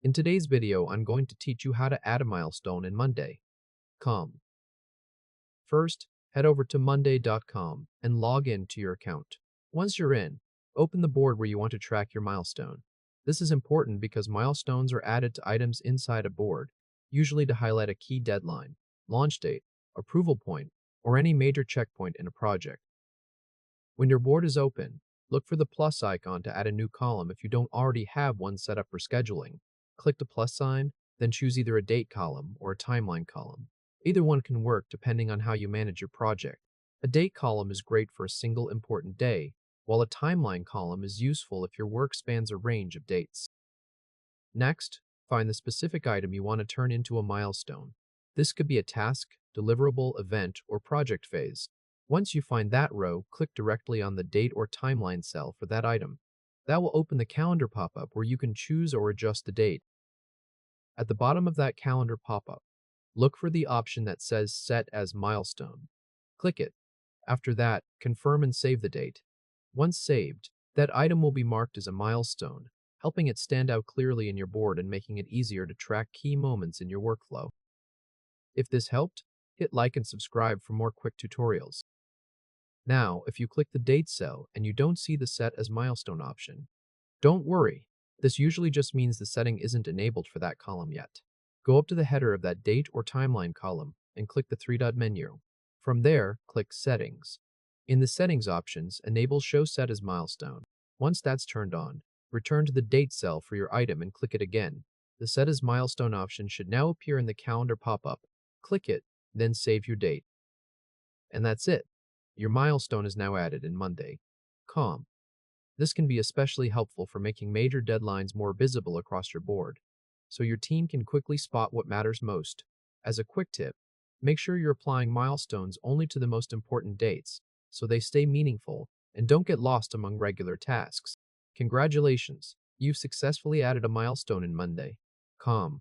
In today's video, I'm going to teach you how to add a milestone in Monday. Com. First, head over to monday.com and log in to your account. Once you're in, open the board where you want to track your milestone. This is important because milestones are added to items inside a board, usually to highlight a key deadline, launch date, approval point, or any major checkpoint in a project. When your board is open, look for the plus icon to add a new column if you don't already have one set up for scheduling. Click the plus sign, then choose either a date column or a timeline column. Either one can work depending on how you manage your project. A date column is great for a single important day, while a timeline column is useful if your work spans a range of dates. Next, find the specific item you want to turn into a milestone. This could be a task, deliverable, event, or project phase. Once you find that row, click directly on the date or timeline cell for that item. That will open the calendar pop-up where you can choose or adjust the date. At the bottom of that calendar pop-up, look for the option that says Set as Milestone. Click it. After that, confirm and save the date. Once saved, that item will be marked as a milestone, helping it stand out clearly in your board and making it easier to track key moments in your workflow. If this helped, hit like and subscribe for more quick tutorials. Now, if you click the date cell and you don't see the Set as Milestone option, don't worry. This usually just means the setting isn't enabled for that column yet. Go up to the header of that date or timeline column and click the three-dot menu. From there, click Settings. In the Settings options, enable Show Set as Milestone. Once that's turned on, return to the date cell for your item and click it again. The Set as Milestone option should now appear in the calendar pop-up. Click it, then save your date. And that's it. Your milestone is now added in Monday. Com. This can be especially helpful for making major deadlines more visible across your board, so your team can quickly spot what matters most. As a quick tip, make sure you're applying milestones only to the most important dates, so they stay meaningful and don't get lost among regular tasks. Congratulations, you've successfully added a milestone in Monday. Com.